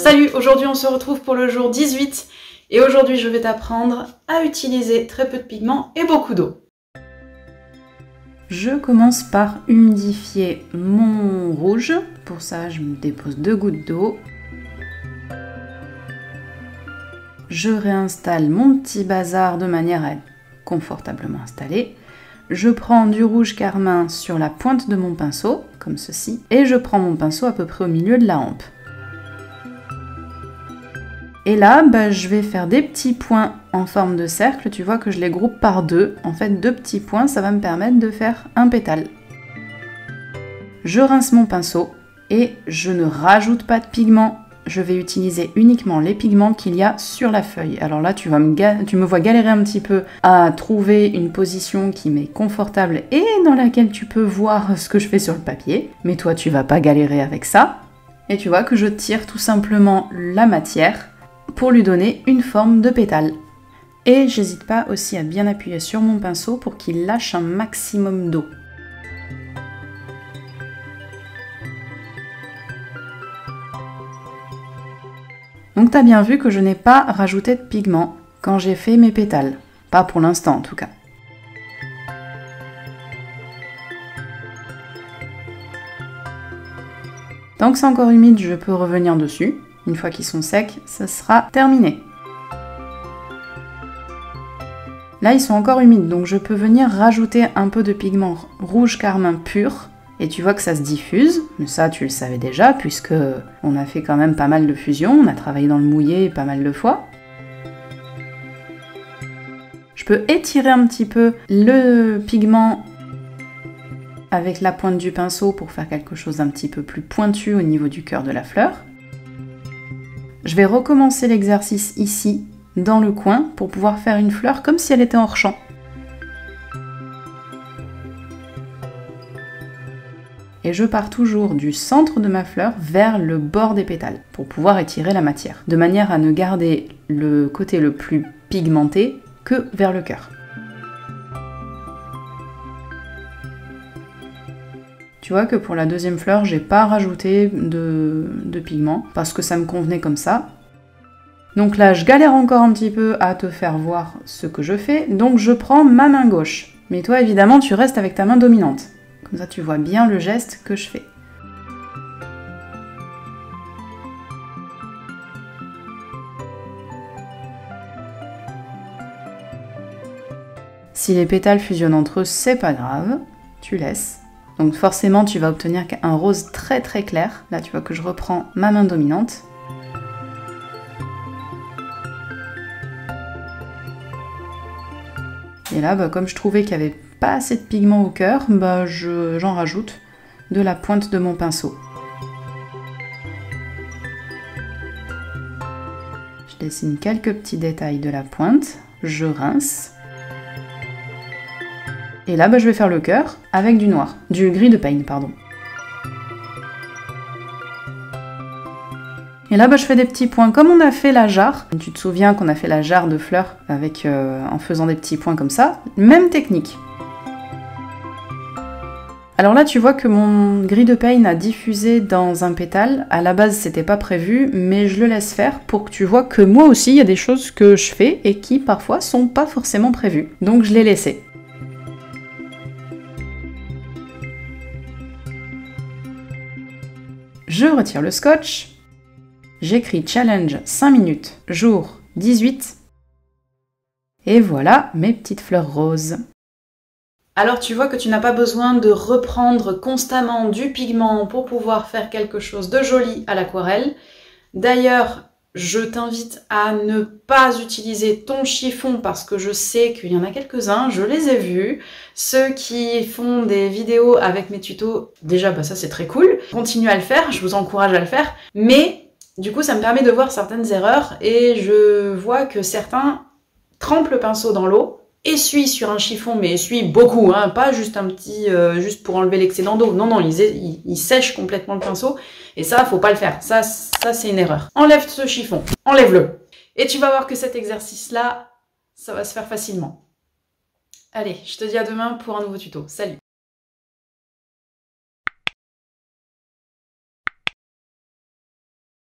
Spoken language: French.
Salut, aujourd'hui on se retrouve pour le jour 18 et aujourd'hui je vais t'apprendre à utiliser très peu de pigments et beaucoup d'eau. Je commence par humidifier mon rouge. Pour ça, je me dépose 2 gouttes d'eau. Je réinstalle mon petit bazar de manière à être confortablement installé. Je prends du rouge carmin sur la pointe de mon pinceau, comme ceci, et je prends mon pinceau à peu près au milieu de la hampe. Et là, je vais faire des petits points en forme de cercle. Tu vois que je les groupe par deux. En fait, 2 petits points, ça va me permettre de faire un pétale. Je rince mon pinceau et je ne rajoute pas de pigments. Je vais utiliser uniquement les pigments qu'il y a sur la feuille. Alors là, tu me vois galérer un petit peu à trouver une position qui m'est confortable et dans laquelle tu peux voir ce que je fais sur le papier. Mais toi, tu vas pas galérer avec ça. Et tu vois que je tire tout simplement la matière pour lui donner une forme de pétale. Et j'hésite pas aussi à bien appuyer sur mon pinceau pour qu'il lâche un maximum d'eau. Donc tu as bien vu que je n'ai pas rajouté de pigment quand j'ai fait mes pétales. Pas pour l'instant en tout cas. Tant que c'est encore humide, je peux revenir dessus. Une fois qu'ils sont secs, ça sera terminé. Là, ils sont encore humides, donc je peux venir rajouter un peu de pigment rouge carmin pur. Et tu vois que ça se diffuse, mais ça tu le savais déjà, puisque on a fait quand même pas mal de fusion, on a travaillé dans le mouillé pas mal de fois. Je peux étirer un petit peu le pigment avec la pointe du pinceau pour faire quelque chose d'un petit peu plus pointu au niveau du cœur de la fleur. Je vais recommencer l'exercice ici, dans le coin, pour pouvoir faire une fleur comme si elle était hors champ. Et je pars toujours du centre de ma fleur vers le bord des pétales, pour pouvoir étirer la matière, de manière à ne garder le côté le plus pigmenté que vers le cœur. Tu vois que pour la deuxième fleur, j'ai pas rajouté de pigment parce que ça me convenait comme ça. Donc là, je galère encore un petit peu à te faire voir ce que je fais, donc je prends ma main gauche. Mais toi, évidemment, tu restes avec ta main dominante. Comme ça, tu vois bien le geste que je fais. Si les pétales fusionnent entre eux, c'est pas grave, tu laisses. Donc forcément, tu vas obtenir un rose très très clair. Là, tu vois que je reprends ma main dominante. Et là, comme je trouvais qu'il n'y avait pas assez de pigment au cœur, j'en rajoute de la pointe de mon pinceau. Je dessine quelques petits détails de la pointe, je rince. Et là, je vais faire le cœur avec du noir, du gris de Paint, pardon. Et là, je fais des petits points comme on a fait la jarre. Tu te souviens qu'on a fait la jarre de fleurs avec, en faisant des petits points comme ça. Même technique. Alors là, tu vois que mon gris de Paint a diffusé dans un pétale. À la base, c'était pas prévu, mais je le laisse faire pour que tu vois que moi aussi, il y a des choses que je fais et qui parfois sont pas forcément prévues. Donc je l'ai laissé. Je retire le scotch. J'écris challenge 5 minutes, jour 18. Et voilà mes petites fleurs roses. Alors tu vois que tu n'as pas besoin de reprendre constamment du pigment pour pouvoir faire quelque chose de joli à l'aquarelle. D'ailleurs, je t'invite à ne pas utiliser ton chiffon parce que je sais qu'il y en a quelques-uns, je les ai vus. Ceux qui font des vidéos avec mes tutos, déjà ça c'est très cool. Continuez à le faire, je vous encourage à le faire. Mais du coup ça me permet de voir certaines erreurs et je vois que certains trempent le pinceau dans l'eau, essuient sur un chiffon, mais essuient beaucoup, hein, pas juste un petit, juste pour enlever l'excédent d'eau. Non, ils sèchent complètement le pinceau et ça, faut pas le faire. Ça c'est une erreur. Enlève ce chiffon, enlève-le. Et tu vas voir que cet exercice-là, ça va se faire facilement. Allez, je te dis à demain pour un nouveau tuto. Salut!